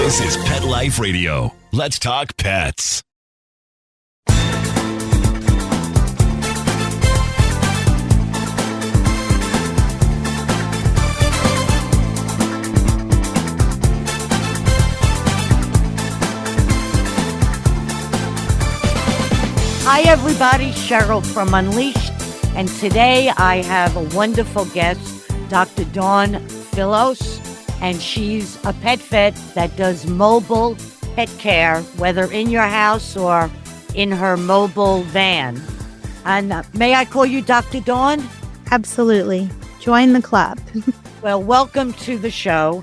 This is Pet Life Radio. Let's talk pets. Hi, everybody. Cheryl from Unleashed. And today I have a wonderful guest, Dr. Dawn Filos. And she's a pet vet that does mobile pet care, whether in your house or in her mobile van. And may I call you Dr. Dawn? Absolutely. Join the club. Well, welcome to the show.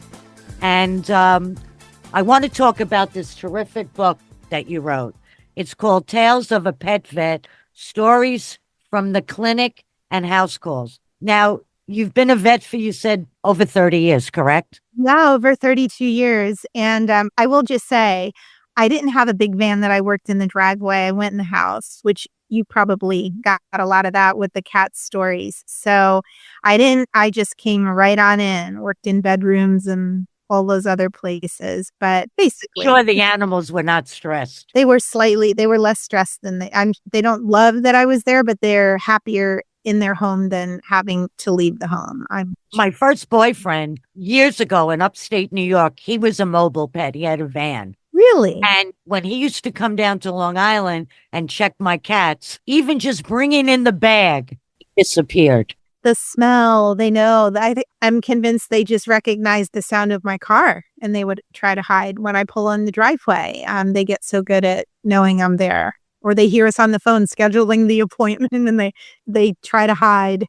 And I want to talk about this terrific book that you wrote. It's called Tales of a Pet Vet, Stories from the Clinic and House Calls. Now, you've been a vet for, you said, over 30 years, correct? Yeah, over 32 years. And I will just say, I didn't have a big van that I worked in the driveway. I went in the house, which you probably got a lot of that with the cat stories. So I just came right on in, worked in bedrooms and all those other places. But basically, Sure, the animals were not stressed. They were less stressed than they don't love that I was there, but they're happier in their home than having to leave the home. My first boyfriend years ago in upstate New York, he was a mobile pet. He had a van. Really? And when he used to come down to Long Island and check my cats, even just bringing in the bag, he disappeared. The smell, they know. I'm convinced they just recognize the sound of my car and they would try to hide when I pull in the driveway. They get so good at knowing I'm there. Or they hear us on the phone scheduling the appointment and they try to hide.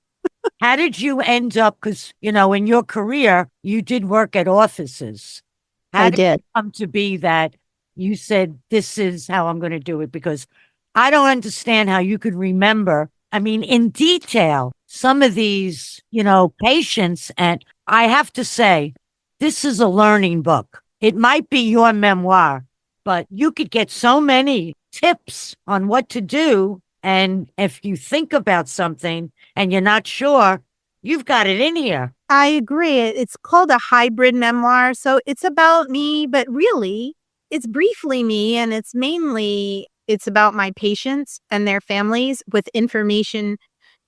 How did you end up? Because, in your career, you did work at offices. How did it come to be that you said, this is how I'm going to do it? Because I don't understand how you could remember, in detail, some of these, patients. And I have to say, this is a learning book. It might be your memoir, but you could get so many tips on what to do. And if you think about something and you're not sure, you've got it in here. I agree. It's called a hybrid memoir. So it's about me, but really it's briefly me. And it's about my patients and their families with information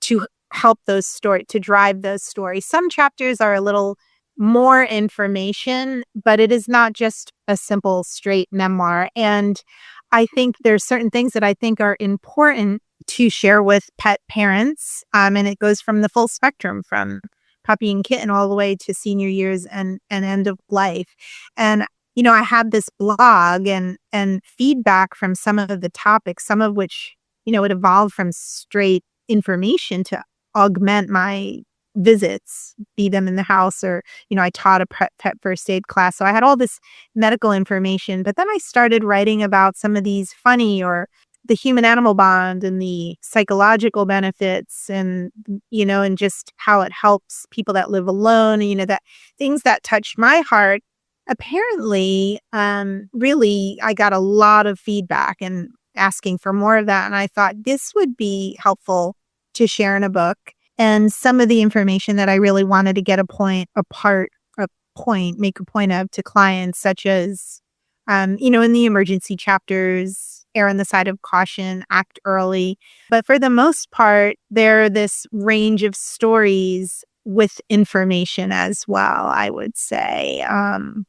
to help to drive those stories. Some chapters are a little more information, but it is not just a simple straight memoir. And I think there's certain things that I think are important to share with pet parents. And it goes from the full spectrum, from puppy and kitten all the way to senior years and end of life. And, I had this blog and feedback from some of the topics, some of which, it evolved from straight information to augment my visits, be them in the house or, I taught a pet first aid class. So I had all this medical information, but then I started writing about some of these funny or the human animal bond and the psychological benefits and, and just how it helps people that live alone, that things that touched my heart. Apparently, really, I got a lot of feedback and asking for more of that. And I thought this would be helpful to share in a book. And some of the information that I really wanted to make a point of to clients, such as, in the emergency chapters, err on the side of caution, act early. But for the most part, they're this range of stories with information as well, I would say.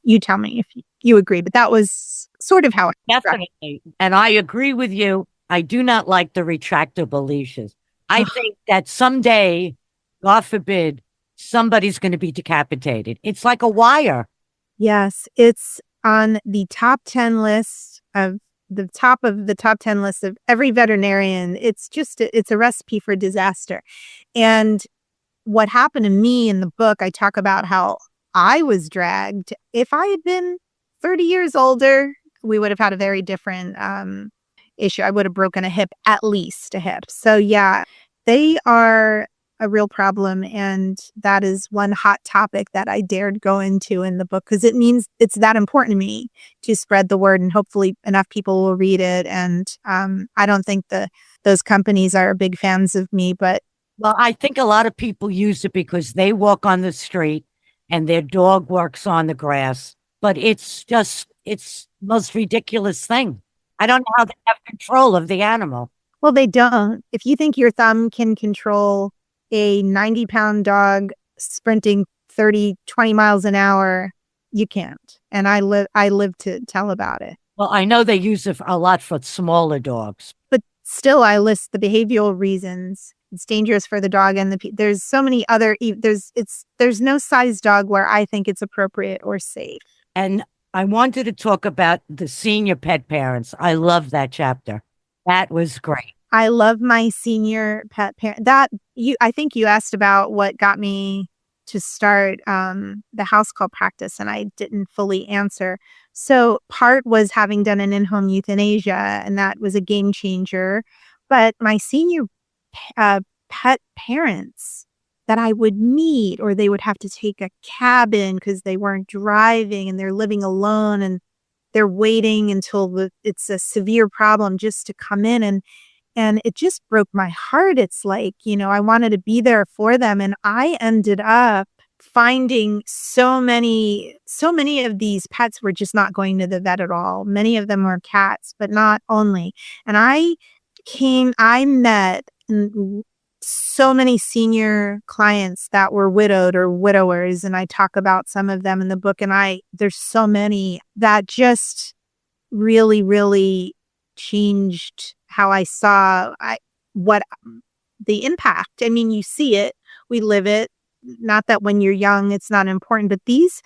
You tell me if you agree, but that was sort of how it Definitely. And I agree with you. I do not like the retractable leashes. I think that someday, God forbid, somebody's going to be decapitated. It's like a wire. Yes, it's on the top 10 list of the top 10 list of every veterinarian. It's a recipe for disaster. And what happened to me in the book, I talk about how I was dragged. If I had been 30 years older, we would have had a very different issue. I would have broken a hip, at least a hip. So yeah, they are a real problem. And that is one hot topic that I dared go into in the book because it means it's that important to me to spread the word and hopefully enough people will read it. And I don't think those companies are big fans of me, but. Well, I think a lot of people use it because they walk on the street and their dog works on the grass, but it's it's the most ridiculous thing. I don't know how they have control of the animal. Well, they don't. If you think your thumb can control a 90-pound dog sprinting 20 miles an hour, you can't. And I live to tell about it. Well, I know they use it a lot for smaller dogs. But still, I list the behavioral reasons. It's dangerous for the dog and there's so many other, there's no size dog where I think it's appropriate or safe. And I wanted to talk about the senior pet parents. I love that chapter. That was great. I love my senior pet parent. I think you asked about what got me to start the house call practice, and I didn't fully answer. So part was having done an in-home euthanasia, and that was a game changer. But my senior pet parents that I would meet, or they would have to take a cab in because they weren't driving and they're living alone and they're waiting until it's a severe problem just to come in. And it just broke my heart. It's like, I wanted to be there for them. And I ended up finding so many of these pets were just not going to the vet at all. Many of them were cats, but not only. And I met so many senior clients that were widowed or widowers. And I talk about some of them in the book. And there's so many that just really, really changed how I saw what the impact. I mean, you see it, we live it. Not that when you're young, it's not important, but these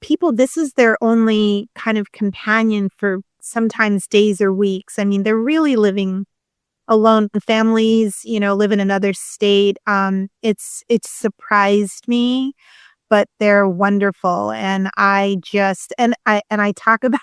people, this is their only kind of companion for sometimes days or weeks. I mean, they're really living alone. Families, live in another state. It's surprised me, but they're wonderful. And I talk about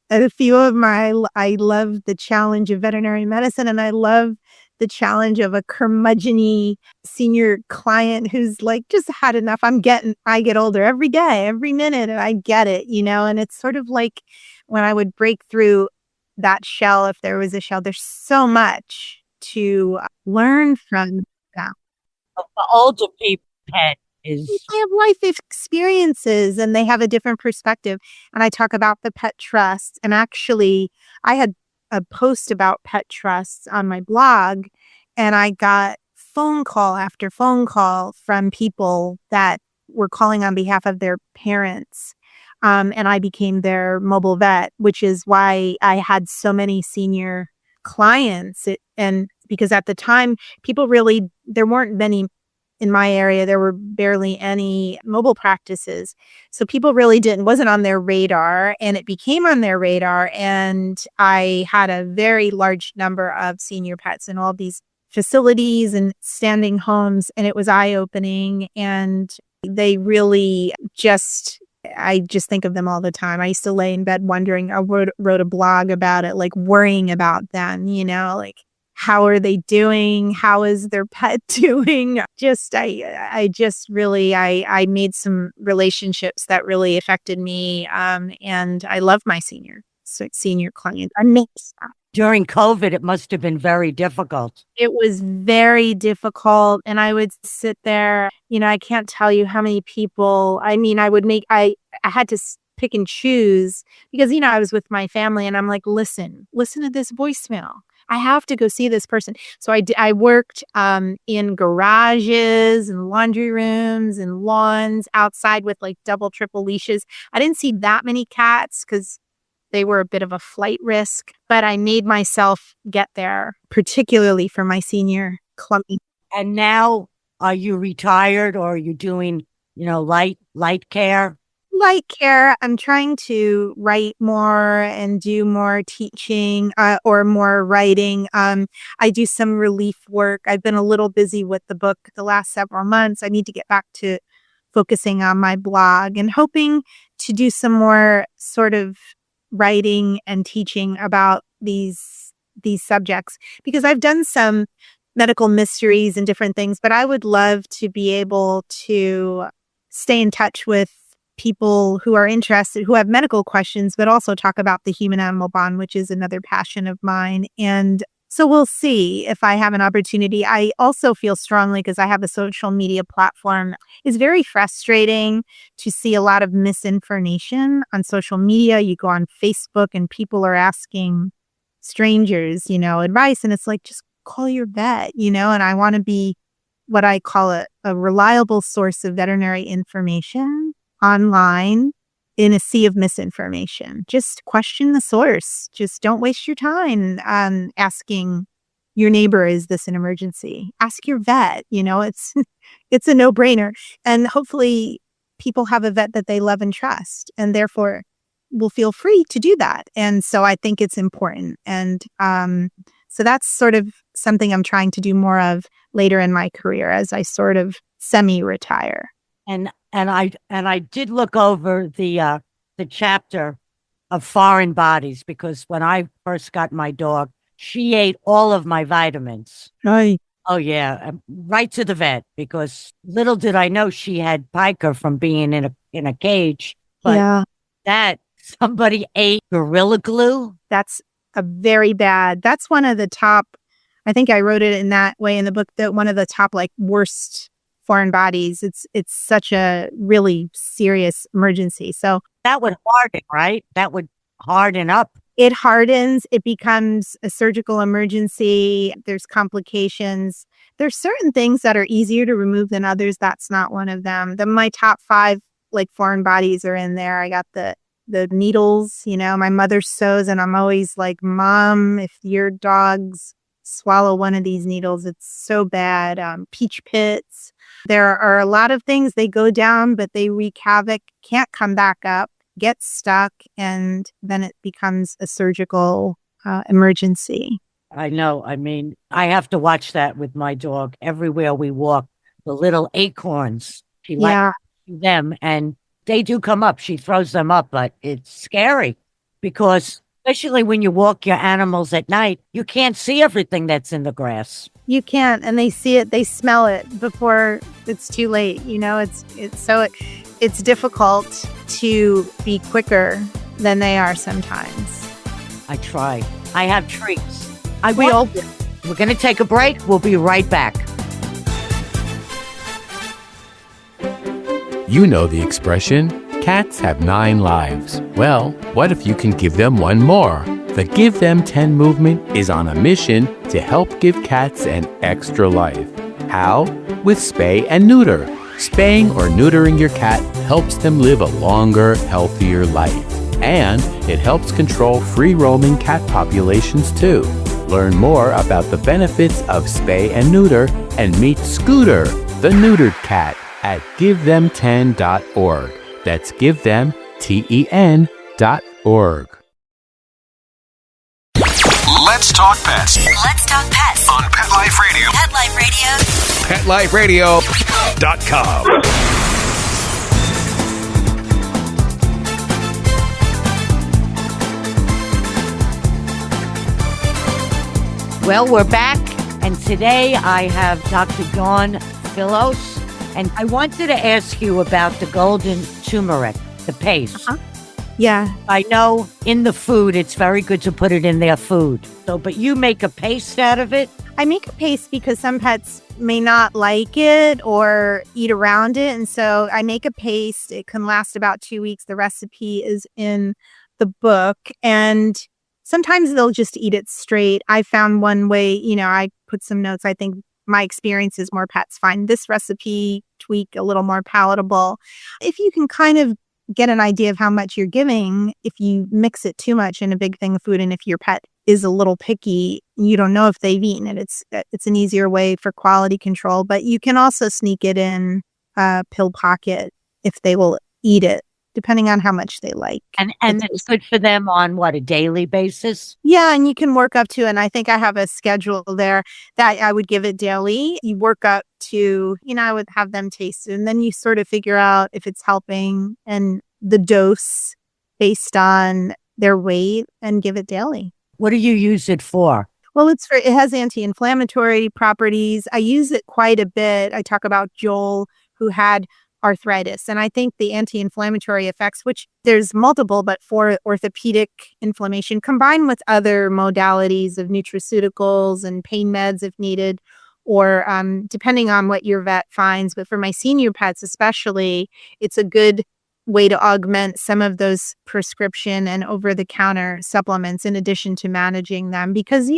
a few of I love the challenge of veterinary medicine, and I love the challenge of a curmudgeon-y senior client who's like just had enough. I get older every day, every minute, and I get it, and it's sort of like when I would break through that shell, if there was a shell, there's so much to learn from that. The older people they have life experiences and they have a different perspective. And I talk about the pet trusts. And actually, I had a post about pet trusts on my blog, and I got phone call after phone call from people that were calling on behalf of their parents. And I became their mobile vet, which is why I had so many senior clients. And because at the time, there weren't many in my area, there were barely any mobile practices. So people really wasn't on their radar, and it became on their radar. And I had a very large number of senior pets in all these facilities and standing homes, and it was eye-opening. And they really I just think of them all the time. I used to lay in bed wondering, I wrote a blog about it, like worrying about them, like, how are they doing? How is their pet doing? I made some relationships that really affected me. And I love my senior clients. I miss that. During COVID, it must have been very difficult. It was very difficult. And I would sit there, I can't tell you how many people, I had to pick and choose because, I was with my family and I'm like, listen to this voicemail. I have to go see this person. So I worked in garages and laundry rooms and lawns outside with like double, triple leashes. I didn't see that many cats because they were a bit of a flight risk, but I made myself get there, particularly for my senior clumpy. And now, are you retired or are you doing, light care? Light care. I'm trying to write more and do more teaching or more writing. I do some relief work. I've been a little busy with the book the last several months. I need to get back to focusing on my blog and hoping to do some more sort of writing and teaching about these subjects, because I've done some medical mysteries and different things, but I would love to be able to stay in touch with people who are interested, who have medical questions, but also talk about the human-animal bond, which is another passion of mine. And So we'll see if I have an opportunity. I also feel strongly, because I have a social media platform, it's very frustrating to see a lot of misinformation on social media. You go on Facebook and people are asking strangers, advice. And it's like, just call your vet, and I want to be what I call a reliable source of veterinary information online in a sea of misinformation. Just question the source. Just don't waste your time asking your neighbor, is this an emergency? Ask your vet. It's it's a no-brainer. And hopefully people have a vet that they love and trust, and therefore will feel free to do that. And so I think it's important. And so that's sort of something I'm trying to do more of later in my career as I sort of semi-retire. And I did look over the chapter of foreign bodies, because when I first got my dog, she ate all of my vitamins. Right. Oh yeah, right to the vet, because little did I know she had pica from being in a cage. But yeah, that somebody ate Gorilla Glue. That's a very bad. That's one of the top. I think I wrote it in that way in the book, that one of the top worst foreign bodies. It's such a really serious emergency. So that would harden, right? That would harden up. It hardens. It becomes a surgical emergency. There's complications. There's certain things that are easier to remove than others. That's not one of them. My top 5 foreign bodies are in there. I got the needles. My mother sews, and I'm always like, Mom, if your dogs swallow one of these needles, it's so bad. Peach pits. There are a lot of things. They go down, but they wreak havoc, can't come back up, get stuck, and then it becomes a surgical emergency. I know. I mean, I have to watch that with my dog everywhere we walk. The little acorns, she likes them, and they do come up. She throws them up, but it's scary because especially when you walk your animals at night, you can't see everything that's in the grass. You can't, and they see it, they smell it before it's too late. It's difficult to be quicker than they are sometimes. I try. I have treats. We all do. We're going to take a break. We'll be right back. You know the expression, cats have 9 lives. Well, what if you can give them one more? The Give Them 10 movement is on a mission to help give cats an extra life. How? With spay and neuter. Spaying or neutering your cat helps them live a longer, healthier life. And it helps control free-roaming cat populations too. Learn more about the benefits of spay and neuter and meet Scooter, the neutered cat, at GiveThem10.org. That's GiveThem10.org. Let's talk pets. Let's talk pets On Pet Life Radio. Pet Life Radio. PetLifeRadio.com. Well, we're back, and today I have Dr. Dawn Filos, and I wanted to ask you about the golden turmeric, the paste. Uh-huh. Yeah. I know in the food, it's very good to put it in their food. But you make a paste out of it? I make a paste because some pets may not like it or eat around it. And so I make a paste. It can last about 2 weeks. The recipe is in the book. And sometimes they'll just eat it straight. I found one way, I put some notes. I think my experience is more pets find this recipe tweak a little more palatable. If you can kind of get an idea of how much you're giving, if you mix it too much in a big thing of food, and if your pet is a little picky, you don't know if they've eaten it. It's an easier way for quality control, but you can also sneak it in a pill pocket if they will eat it, depending on how much they like. And it's good for them on a daily basis? Yeah, and you can work up to, and I think I have a schedule there that I would give it daily. You work up to, I would have them taste it, and then you sort of figure out if it's helping and the dose based on their weight and give it daily. What do you use it for? Well, it has anti-inflammatory properties. I use it quite a bit. I talk about Joel, who had arthritis. And I think the anti-inflammatory effects, which there's multiple, but for orthopedic inflammation, combined with other modalities of nutraceuticals and pain meds if needed, or depending on what your vet finds. But for my senior pets especially, it's a good way to augment some of those prescription and over-the-counter supplements in addition to managing them. Because,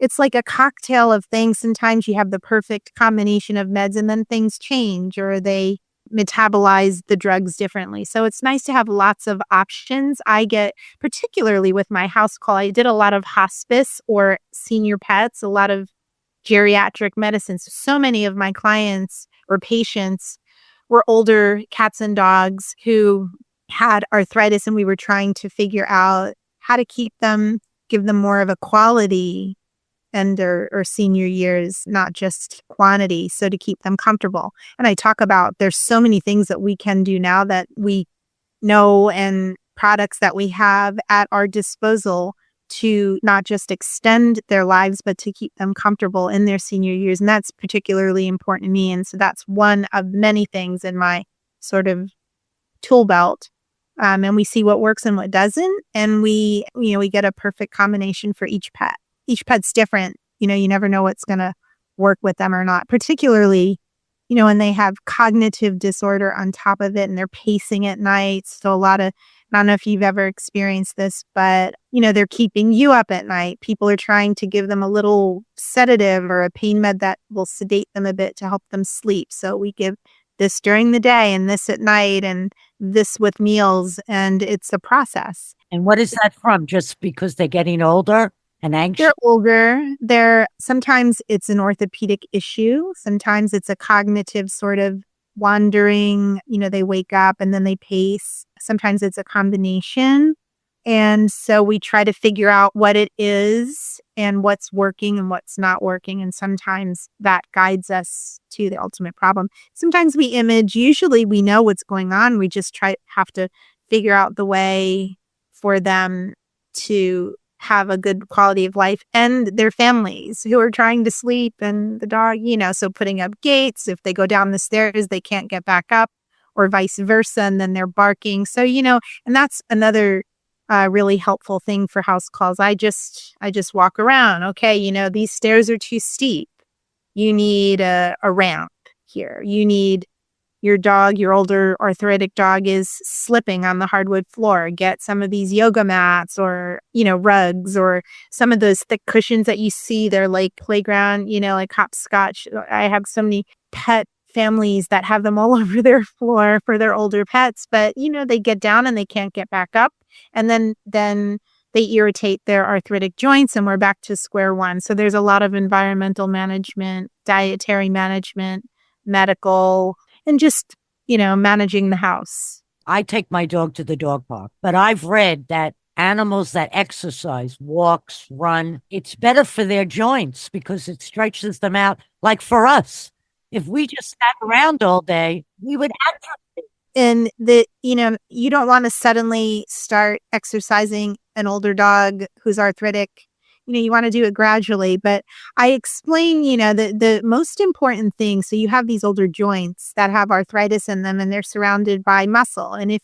it's like a cocktail of things. Sometimes you have the perfect combination of meds and then things change or they metabolize the drugs differently. So it's nice to have lots of options. I get, particularly with my house call, I did a lot of hospice or senior pets, a lot of geriatric medicines. So many of my clients or patients were older cats and dogs who had arthritis, and we were trying to figure out how to give them more of a quality end or senior years, not just quantity, so to keep them comfortable. And I talk about there's so many things that we can do now that we know and products that we have at our disposal to not just extend their lives, but to keep them comfortable in their senior years. And that's particularly important to me. And so that's one of many things in my sort of tool belt. And we see what works and what doesn't. And we get a perfect combination for each pet. Each pet's different. You never know what's going to work with them or not, particularly, when they have cognitive disorder on top of it and they're pacing at night. So I don't know if you've ever experienced this, but, they're keeping you up at night. People are trying to give them a little sedative or a pain med that will sedate them a bit to help them sleep. So we give this during the day and this at night and this with meals, and it's a process. And what is that from? Just because they're getting older? And anxious? They're older. Sometimes it's an orthopedic issue. Sometimes it's a cognitive sort of wandering, they wake up and then they pace. Sometimes it's a combination. And so we try to figure out what it is and what's working and what's not working. And sometimes that guides us to the ultimate problem. Sometimes we image. Usually we know what's going on. We just have to figure out the way for them to have a good quality of life, and their families who are trying to sleep, and the dog, so putting up gates. If they go down the stairs, they can't get back up, or vice versa, and then they're barking. So, and that's another really helpful thing for house calls. I just walk around. Okay, these stairs are too steep. You need a ramp here. You need your older arthritic dog is slipping on the hardwood floor. Get some of these yoga mats or, rugs or some of those thick cushions that you see. They're like playground, like hopscotch. I have so many pet families that have them all over their floor for their older pets, but, they get down and they can't get back up. And then they irritate their arthritic joints and we're back to square one. So there's a lot of environmental management, dietary management, medical, and just, managing the house. I take my dog to the dog park, but I've read that animals that exercise, walks, run, it's better for their joints because it stretches them out. Like for us, if we just sat around all day, we would atrophy. And you don't want to suddenly start exercising an older dog who's arthritic. You want to do it gradually, but I explain, the most important thing. So you have these older joints that have arthritis in them and they're surrounded by muscle. And if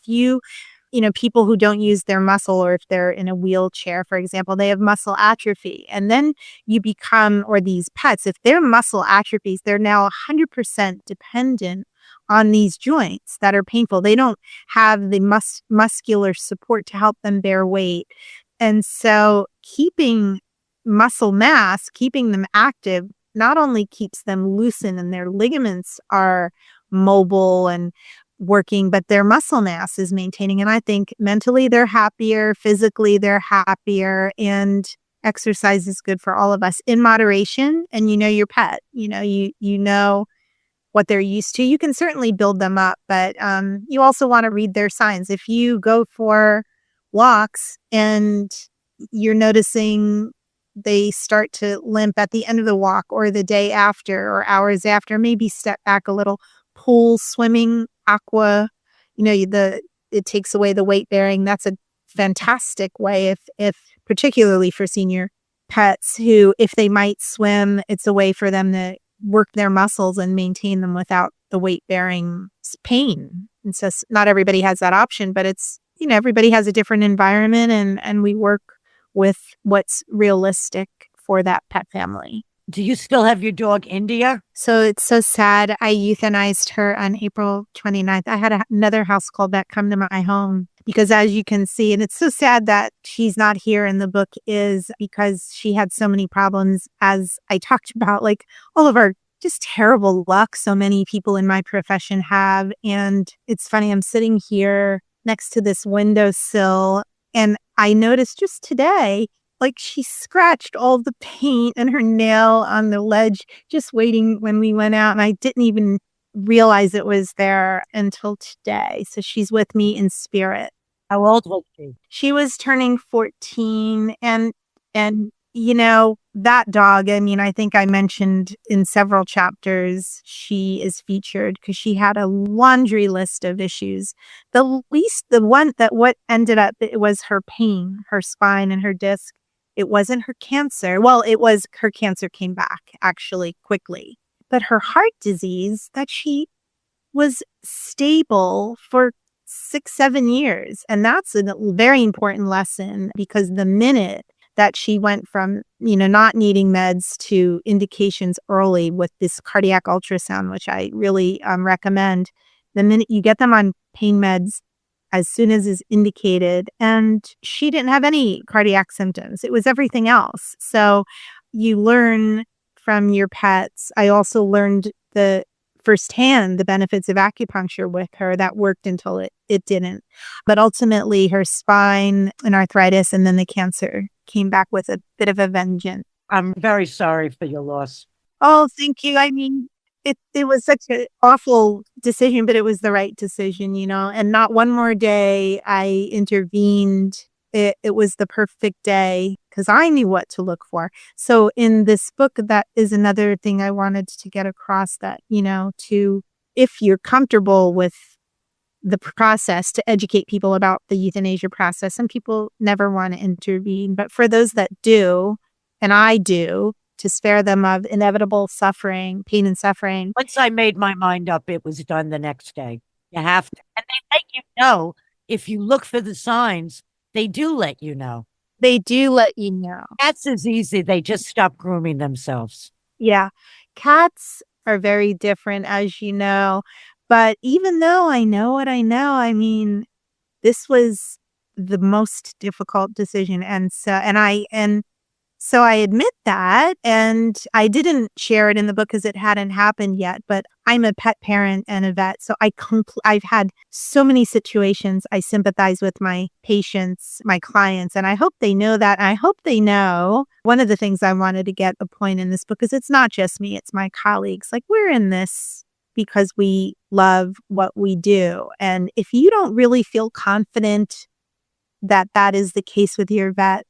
people who don't use their muscle, or if they're in a wheelchair, for example, they have muscle atrophy. And then or these pets, if their muscle atrophies, they're now 100% dependent on these joints that are painful. They don't have the muscular support to help them bear weight. And so keeping muscle mass, keeping them active, not only keeps them loosened and their ligaments are mobile and working, but their muscle mass is maintaining. And I think mentally they're happier, physically they're happier, and exercise is good for all of us in moderation. And your pet, you know what they're used to. You can certainly build them up, but you also want to read their signs. If you go for walks and you're noticing they start to limp at the end of the walk or the day after or hours after, maybe step back a little. Pool, swimming, aqua, it takes away the weight bearing. That's a fantastic way if particularly for senior pets who, if they might swim, it's a way for them to work their muscles and maintain them without the weight bearing pain. And so not everybody has that option, but it's, everybody has a different environment and we work with what's realistic for that pet family. Do you still have your dog, India? So it's so sad. I euthanized her on April 29th. I had another house call vet come to my home because, as you can see, and it's so sad that she's not here in the book, is because she had so many problems, as I talked about, like all of our just terrible luck so many people in my profession have. And it's funny, I'm sitting here next to this windowsill and I noticed just today, like she scratched all the paint and her nail on the ledge, just waiting when we went out. And I didn't even realize it was there until today. So she's with me in spirit. How old was she? She was turning 14. And that dog, I mean, I think I mentioned in several chapters, she is featured because she had a laundry list of issues. The one that what ended up, it was her pain, her spine and her disc. It wasn't her cancer. Well, it was her cancer came back actually quickly, but her heart disease that she was stable for 6-7 years. And that's a very important lesson because the minute that she went from, not needing meds to indications early with this cardiac ultrasound, which I really recommend, the minute you get them on pain meds, as soon as is indicated, and she didn't have any cardiac symptoms. It was everything else. So you learn from your pets. I also learned firsthand the benefits of acupuncture with her. That worked until it didn't. But ultimately her spine and arthritis and then the cancer came back with a bit of a vengeance. I'm very sorry for your loss. Oh, thank you. I mean, it was such an awful decision, but it was the right decision, and not one more day I intervened. It was the perfect day because I knew what to look for. So in this book, that is another thing I wanted to get across, that, if you're comfortable with the process, to educate people about the euthanasia process. Some people never want to intervene, but for those that do, and I do, to spare them of inevitable suffering, pain and suffering. Once I made my mind up, it was done the next day. You have to. And they let you know. If you look for the signs, they do let you know. They do let you know. Cats is easy. They just stop grooming themselves. Yeah. Cats are very different, as you know. But even though I know what I know, I mean, this was the most difficult decision. So I admit that, and I didn't share it in the book because it hadn't happened yet, but I'm a pet parent and a vet. So I've had so many situations. I sympathize with my patients, my clients, and I hope they know that. I hope they know one of the things I wanted to get a point in this book is it's not just me, it's my colleagues. Like, we're in this because we love what we do. And if you don't really feel confident that that is the case with your vet,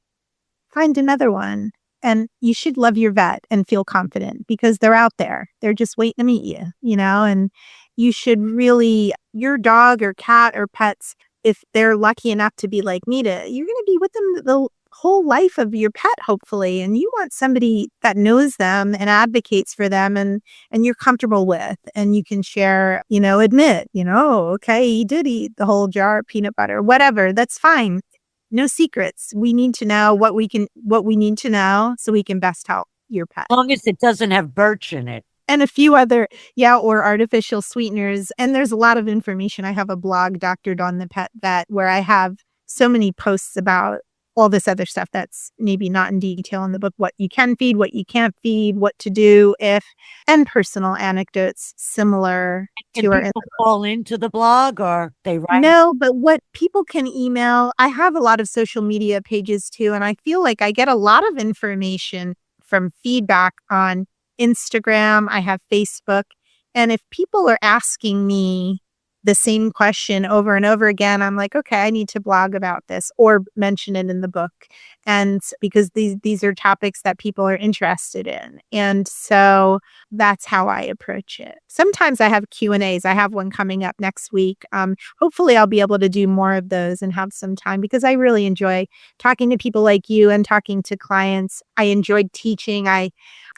find another one. And you should love your vet and feel confident because they're out there. They're just waiting to meet you, and you should really, your dog or cat or pets, if they're lucky enough to be like Nita, you're going to be with them the whole life of your pet, hopefully. And you want somebody that knows them and advocates for them and you're comfortable with, and you can share, admit, okay, he did eat the whole jar of peanut butter, whatever, that's fine. No secrets. We need to know what we need to know so we can best help your pet. As long as it doesn't have birch in it. And a few other, or artificial sweeteners. And there's a lot of information. I have a blog, Dr. Dawn the Pet Vet, where I have so many posts about all this other stuff that's maybe not in detail in the book, what you can feed, what you can't feed, what to do if, and personal anecdotes similar to our. People fall into the blog or they write? No, but what people can email, I have a lot of social media pages too, and I feel like I get a lot of information from feedback on Instagram. I have Facebook, and if people are asking me the same question over and over again, I'm like, okay, I need to blog about this or mention it in the book. And because these are topics that people are interested in. And so that's how I approach it. Sometimes I have Q&As. I have one coming up next week. Hopefully I'll be able to do more of those and have some time because I really enjoy talking to people like you and talking to clients. I enjoyed teaching. I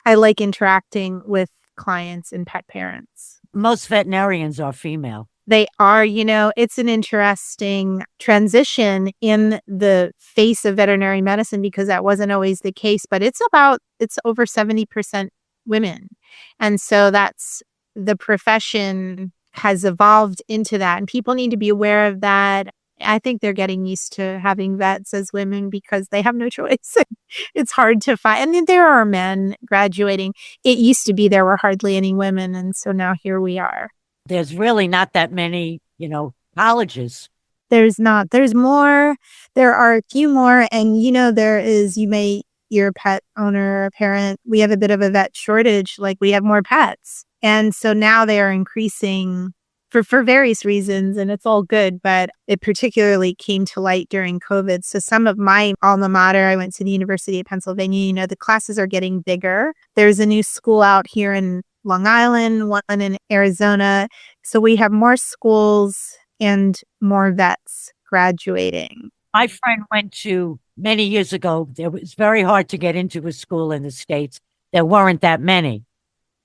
like interacting with clients and pet parents. Most veterinarians are female. They are, it's an interesting transition in the face of veterinary medicine because that wasn't always the case, but it's over 70% women. And so the profession has evolved into that, and people need to be aware of that. I think they're getting used to having vets as women because they have no choice. It's hard to find. And then there are men graduating. It used to be there were hardly any women. And so now here we are. There's really not that many, colleges. There's not. There's more. There are a few more. And, you're a pet owner, a parent. We have a bit of a vet shortage. Like we have more pets. And so now they are increasing for various reasons, and it's all good, but it particularly came to light during COVID. So some of my alma mater, I went to the University of Pennsylvania, the classes are getting bigger. There's a new school out here in Long Island, one in Arizona. So we have more schools and more vets graduating. My friend went to, many years ago, it was very hard to get into a school in the States. There weren't that many.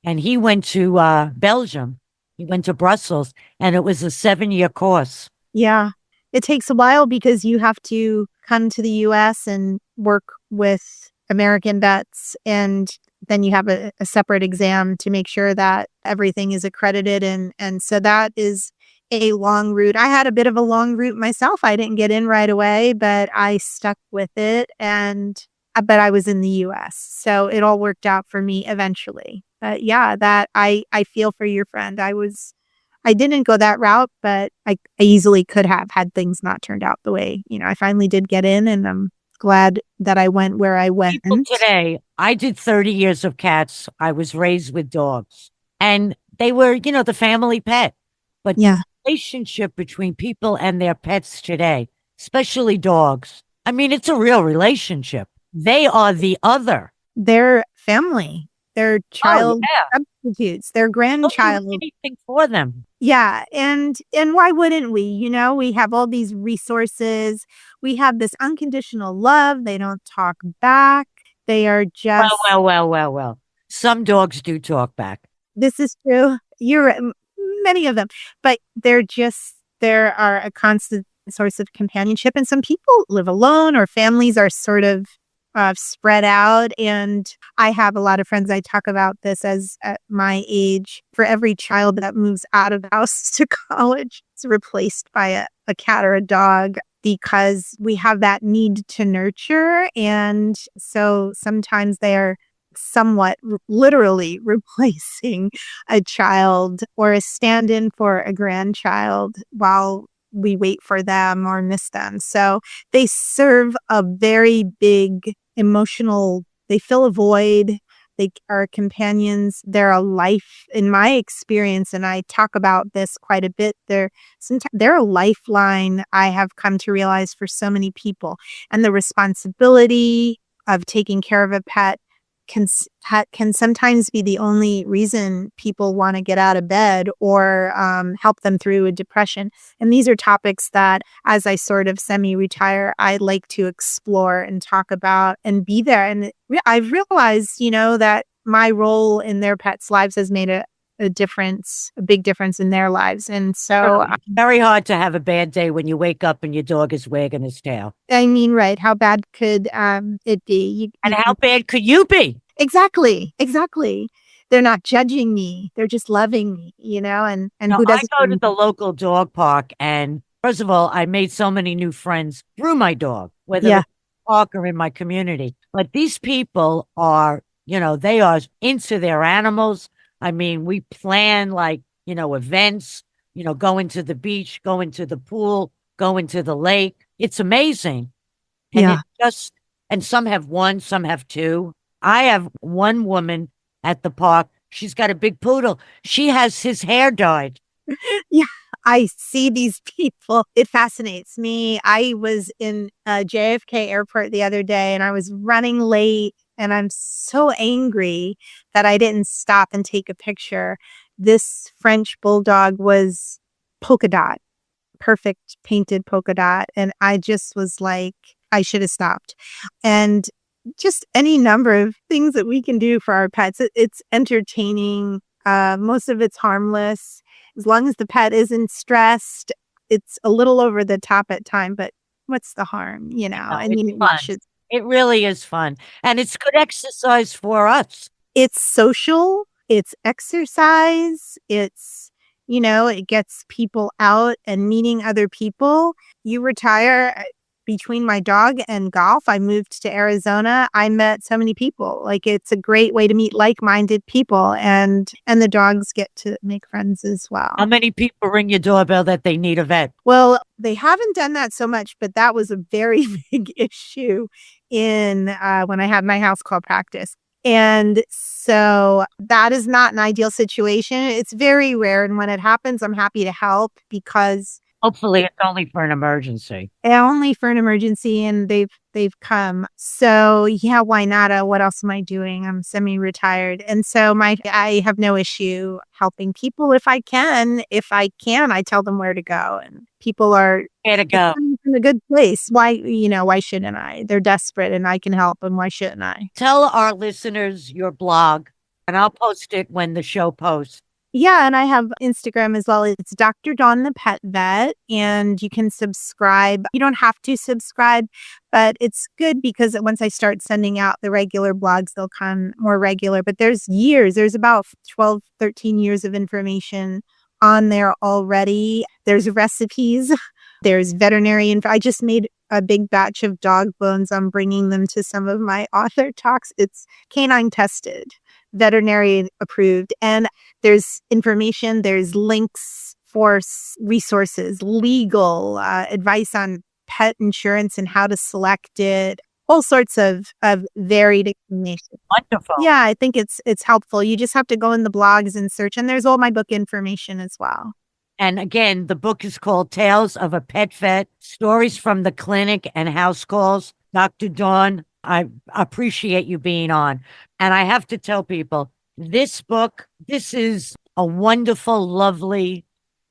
And he went to Belgium. He went to Brussels, and it was a 7-year course. Yeah. It takes a while because you have to come to the U.S. and work with American vets, and then you have a separate exam to make sure that everything is accredited. And so that is a long route. I had a bit of a long route myself. I didn't get in right away, but I stuck with it. But I was in the U.S., so it all worked out for me eventually. But yeah, that I feel for your friend. I didn't go that route, but I easily could have had things not turned out the way, I finally did get in, and I'm glad that I went where I went. People today, I did 30 years of cats. I was raised with dogs, and they were, the family pet. But yeah, the relationship between people and their pets today, especially dogs, I mean, it's a real relationship. They are the other. Their family, their child substitutes, their grandchild. Don't do anything for them. Yeah. And why wouldn't we? We have all these resources. We have this unconditional love. They don't talk back. They are just. Well. Some dogs do talk back. This is true. Many of them, but there are a constant source of companionship. And some people live alone, or families are sort of spread out. And I have a lot of friends. I talk about this as at my age, for every child that moves out of the house to college, it's replaced by a cat or a dog, because we have that need to nurture. And so sometimes they are somewhat literally replacing a child or a stand-in for a grandchild while we wait for them or miss them. So they serve a very big emotional, they fill a void. They are companions. They're a life, in my experience, and I talk about this quite a bit. They're a lifeline, I have come to realize, for so many people. And the responsibility of taking care of a pet can sometimes be the only reason people want to get out of bed or help them through a depression. And these are topics that, as I sort of semi-retire, I like to explore and talk about and be there. And I've realized, that my role in their pets' lives has made a difference, a big difference in their lives. And so it's very hard to have a bad day when you wake up and your dog is wagging his tail. I mean, right. How bad could it be? And how bad could you be? Exactly. They're not judging me. They're just loving me, and who doesn't? I go to the local dog park, and first of all, I made so many new friends through my dog, whether it's park or in my community. But these people are, they are into their animals. I mean, we plan events, going to the beach, going to the pool, going to the lake. It's amazing. And and some have one, some have two. I have one woman at the park. She's got a big poodle. She has his hair dyed. Yeah, I see these people. It fascinates me. I was in JFK airport the other day, and I was running late, and I'm so angry that I didn't stop and take a picture. This French bulldog was polka dot, perfect painted polka dot. And I just was like, I should have stopped. And just any number of things that we can do for our pets. It's entertaining. Most of it's harmless. As long as the pet isn't stressed, it's a little over the top at time, but what's the harm, you know? No, I mean, it really is fun. And it's good exercise for us. It's social, it's exercise, it's, you know, it gets people out and meeting other people. You retire. Between my dog and golf, I moved to Arizona. I met so many people. Like, it's a great way to meet like-minded people, and the dogs get to make friends as well. How many people ring your doorbell that they need a vet? Well, they haven't done that so much, but that was a very big issue in when I had my house call practice. And so that is not an ideal situation. It's very rare. And when it happens, I'm happy to help because hopefully it's only for an emergency. Only for an emergency, and they've come. So yeah, why not? What else am I doing? I'm semi-retired. And so I have no issue helping people if I can. If I can, I tell them where to go, and people are where to go in a good place. Why shouldn't I? They're desperate and I can help them. Why shouldn't I? Tell our listeners your blog, and I'll post it when the show posts. Yeah, and I have Instagram as well. It's Dr. Dawn the Pet Vet, and you can subscribe. You don't have to subscribe, but it's good because once I start sending out the regular blogs, they'll come more regular. But there's about 12, 13 years of information on there already. There's recipes. There's veterinary info. I just made a big batch of dog bones. I'm bringing them to some of my author talks. It's canine tested, veterinary approved, and there's information, there's links for resources, legal advice on pet insurance and how to select it, all sorts of varied information. Wonderful. Yeah, I think it's helpful. You just have to go in the blogs and search, and there's all my book information as well. And again, the book is called Tales of a Pet Vet, Stories from the Clinic and House Calls. Dr. Dawn, I appreciate you being on. And I have to tell people, this book, this is a wonderful, lovely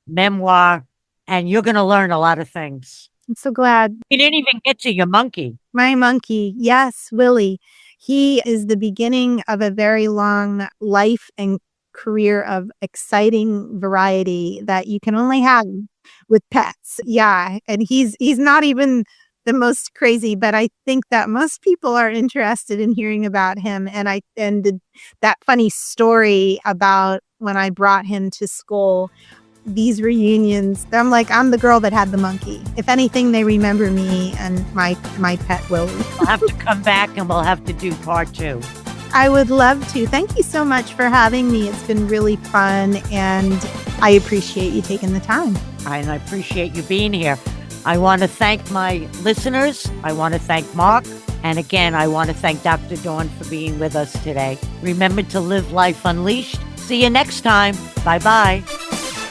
memoir, and you're going to learn a lot of things. I'm so glad. You didn't even get to your monkey. My monkey, yes, Willie. He is the beginning of a very long life and career of exciting variety that you can only have with pets. Yeah, and he's not even the most crazy, but I think that most people are interested in hearing about him. And that funny story about when I brought him to school, these reunions, I'm the girl that had the monkey. If anything, they remember me and my pet Willie. We'll have to come back and we'll have to do part 2. I would love to. Thank you so much for having me. It's been really fun, and I appreciate you taking the time. And I appreciate you being here. I want to thank my listeners. I want to thank Mark. And again, I want to thank Dr. Dawn for being with us today. Remember to live life unleashed. See you next time. Bye-bye.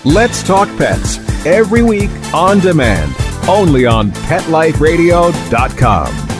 Let's Talk Pets, every week on demand, only on PetLifeRadio.com.